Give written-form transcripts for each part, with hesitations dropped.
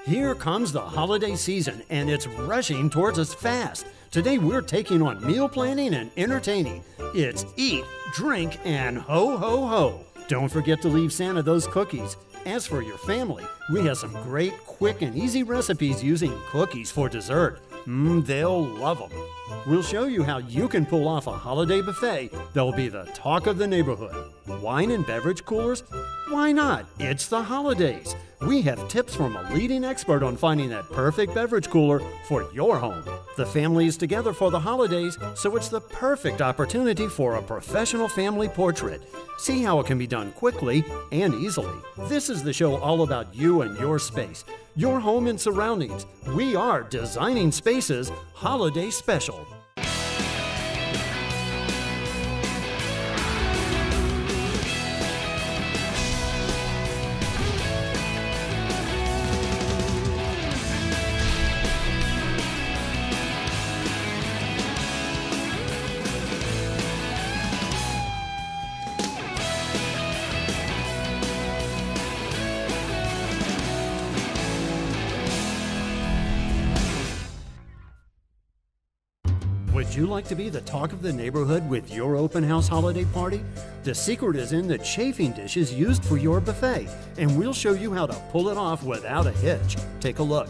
Here comes the holiday season, and it's rushing towards us fast. Today we're taking on meal planning and entertaining. It's eat, drink, and ho, ho, ho. Don't forget to leave Santa those cookies. As for your family, we have some great, quick, and easy recipes using cookies for dessert. They'll love them. We'll show you how you can pull off a holiday buffet that'll be the talk of the neighborhood. Wine and beverage coolers? Why not? It's the holidays. We have tips from a leading expert on finding that perfect beverage cooler for your home. The family is together for the holidays, so it's the perfect opportunity for a professional family portrait. See how it can be done quickly and easily. This is the show all about you and your space, your home and surroundings. We are Designing Spaces Holiday Special. Would you like to be the talk of the neighborhood with your open house holiday party? The secret is in the chafing dishes used for your buffet, and we'll show you how to pull it off without a hitch. Take a look.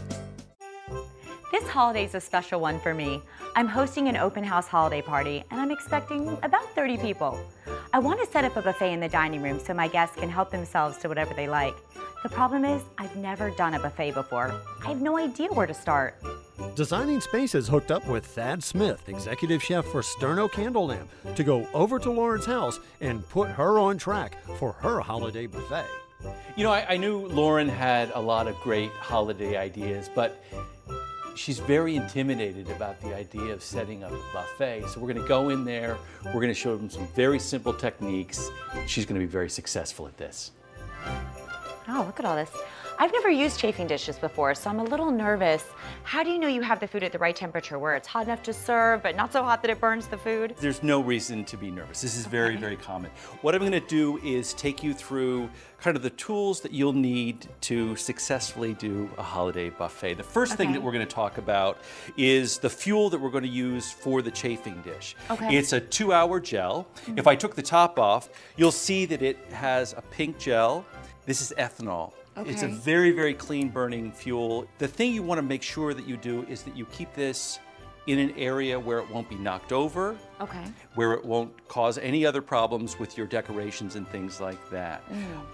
This holiday is a special one for me. I'm hosting an open house holiday party, and I'm expecting about 30 people. I want to set up a buffet in the dining room so my guests can help themselves to whatever they like. The problem is, I've never done a buffet before. I have no idea where to start. Designing Spaces hooked up with Thad Smith, executive chef for Sterno Candle Lamp, to go over to Lauren's house and put her on track for her holiday buffet. You know, I knew Lauren had a lot of great holiday ideas, but she's very intimidated about the idea of setting up a buffet. So we're going to go in there, we're going to show them some very simple techniques. She's going to be very successful at this. Oh, look at all this. I've never used chafing dishes before, so I'm a little nervous. How do you know you have the food at the right temperature, where it's hot enough to serve, but not so hot that it burns the food? There's no reason to be nervous. This is very, very common. What I'm going to do is take you through kind of the tools that you'll need to successfully do a holiday buffet. The first thing that we're going to talk about is the fuel that we're going to use for the chafing dish. It's a 2-hour gel. If I took the top off, you'll see that it has a pink gel. This is ethanol. It's a very, very clean burning fuel. The thing you want to make sure that you do is that you keep this in an area where it won't be knocked over, where it won't cause any other problems with your decorations and things like that.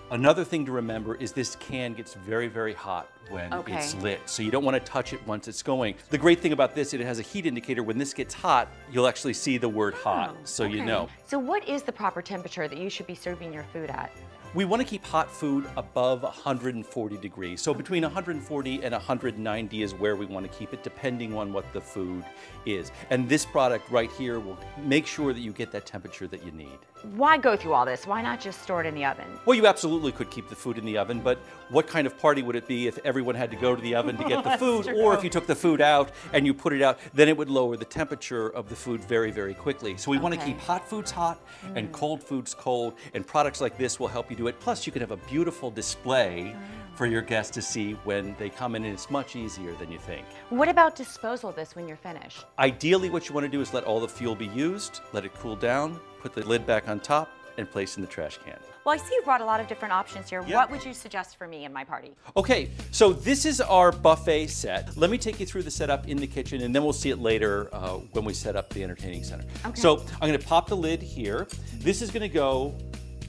Another thing to remember is this can gets very, very hot when it's lit, so you don't want to touch it once it's going. The great thing about this, it has a heat indicator. When this gets hot, you'll actually see the word hot, so you know. So what is the proper temperature that you should be serving your food at? We want to keep hot food above 140 degrees. So between 140 and 190 is where we want to keep it, depending on what the food is. And this product right here will make sure that you get that temperature that you need. Why go through all this? Why not just store it in the oven? Well, you absolutely could keep the food in the oven, but what kind of party would it be if everyone had to go to the oven to get the food? Or if you took the food out and you put it out, then it would lower the temperature of the food very, very quickly. So we want to keep hot foods hot and cold foods cold, and products like this will help you do it. Plus, you can have a beautiful display for your guests to see when they come in, and it's much easier than you think. What about disposal of this when you're finished? Ideally, what you want to do is let all the fuel be used, let it cool down, put the lid back on top, and place in the trash can. Well, I see you brought a lot of different options here. What would you suggest for me and my party? Okay, so this is our buffet set. Let me take you through the setup in the kitchen, and then we'll see it later when we set up the entertaining center. So I'm going to pop the lid here. This is going to go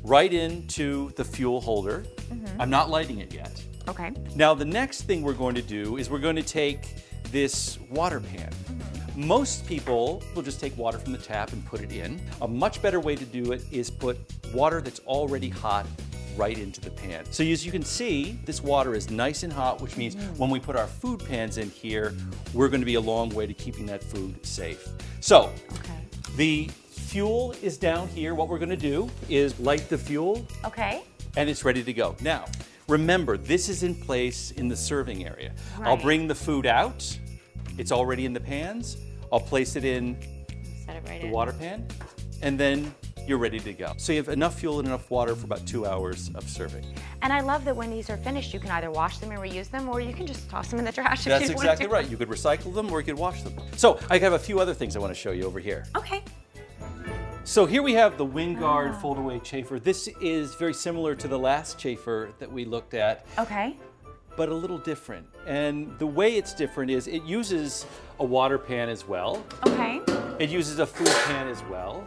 right into the fuel holder. I'm not lighting it yet. Now the next thing we're going to do is we're going to take this water pan. Most people will just take water from the tap and put it in. A much better way to do it is put water that's already hot right into the pan. So as you can see, this water is nice and hot, which means when we put our food pans in here, we're going to be a long way to keeping that food safe. So the fuel is down here. What we're going to do is light the fuel. And it's ready to go. Now, remember, this is in place in the serving area. I'll bring the food out. It's already in the pans. I'll place it in the water pan, and then you're ready to go. So you have enough fuel and enough water for about 2 hours of serving. And I love that when these are finished, you can either wash them and reuse them, or you can just toss them in the trash if That's you exactly want to. right. You could recycle them or you could wash them. So I have a few other things I want to show you over here. Okay. So here we have the Windguard fold-away chafer. This is very similar to the last chafer that we looked at, Okay. but a little different. And the way it's different is it uses a water pan as well. Okay. It uses a food pan as well.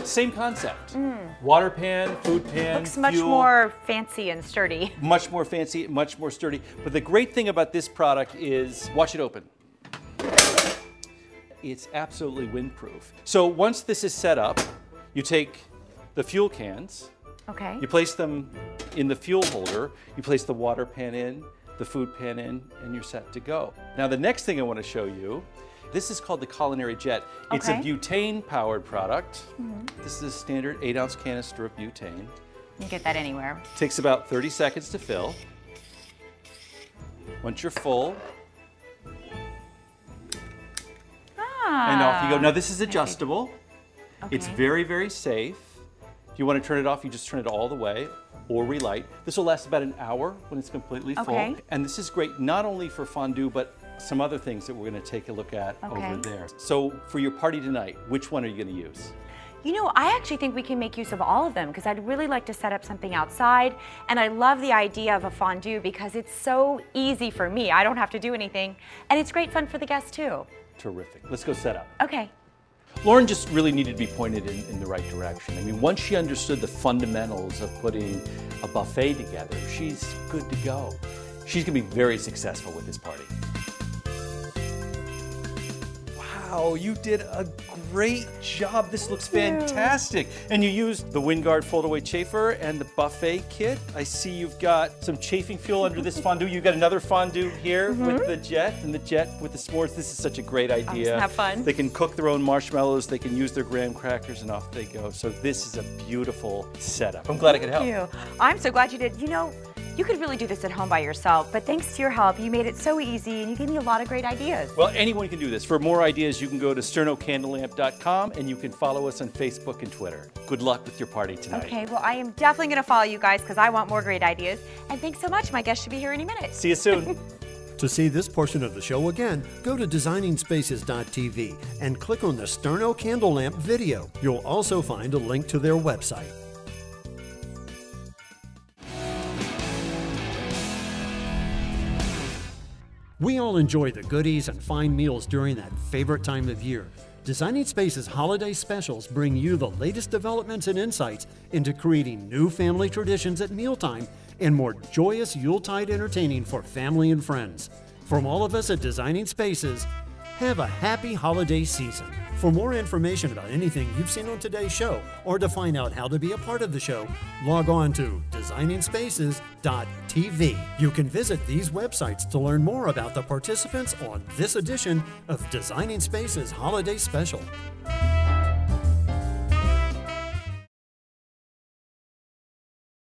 Same concept. Water pan, food pan, Looks much fuel. more fancy and sturdy. Much more fancy, much more sturdy. But the great thing about this product is, watch it open. It's absolutely windproof. So once this is set up, you take the fuel cans, Okay. you place them in the fuel holder, you place the water pan in, the food pan in, and you're set to go. Now the next thing I want to show you, this is called the Culinary Jet. It's a Okay. butane-powered product. This is a standard 8-ounce canister of butane. You can get that anywhere. Takes about 30 seconds to fill. Once you're full, and off you go. Now this is adjustable. It's Okay. very, very safe. If you want to turn it off, you just turn it all the way or relight. This will last about an hour when it's completely full. Okay. And this is great not only for fondue, but some other things that we're going to take a look at Okay. over there. So for your party tonight, which one are you going to use? You know, I actually think we can make use of all of them because I'd really like to set up something outside. And I love the idea of a fondue because it's so easy for me. I don't have to do anything. And it's great fun for the guests too. Terrific. Let's go set up. Okay. Lauren just really needed to be pointed in the right direction. I mean, once she understood the fundamentals of putting a buffet together, she's good to go. She's going to be very successful with this party. Wow, you did a great job. This looks fantastic. And you used the Windguard fold-away chafer and the buffet kit. I see you've got some chafing fuel under this fondue. You've got another fondue here with the Jet, and the Jet with the s'mores. This is such a great idea. Isn't that fun? They can cook their own marshmallows. They can use their graham crackers, and off they go. So this is a beautiful setup. I'm glad I could help. Thank you. I'm so glad you did. You know, you could really do this at home by yourself, but thanks to your help, you made it so easy and you gave me a lot of great ideas. Well, anyone can do this. For more ideas, you can go to sternocandlelamp.com and you can follow us on Facebook and Twitter. Good luck with your party tonight. Okay, well, I am definitely going to follow you guys because I want more great ideas. And thanks so much. My guest should be here any minute. See you soon. To see this portion of the show again, go to designingspaces.tv and click on the Sterno Candle Lamp video. You'll also find a link to their website. We all enjoy the goodies and fine meals during that favorite time of year. Designing Spaces holiday specials bring you the latest developments and insights into creating new family traditions at mealtime and more joyous Yuletide entertaining for family and friends. From all of us at Designing Spaces, have a happy holiday season. For more information about anything you've seen on today's show, or to find out how to be a part of the show, log on to designingspaces.tv. You can visit these websites to learn more about the participants on this edition of Designing Spaces Holiday Special.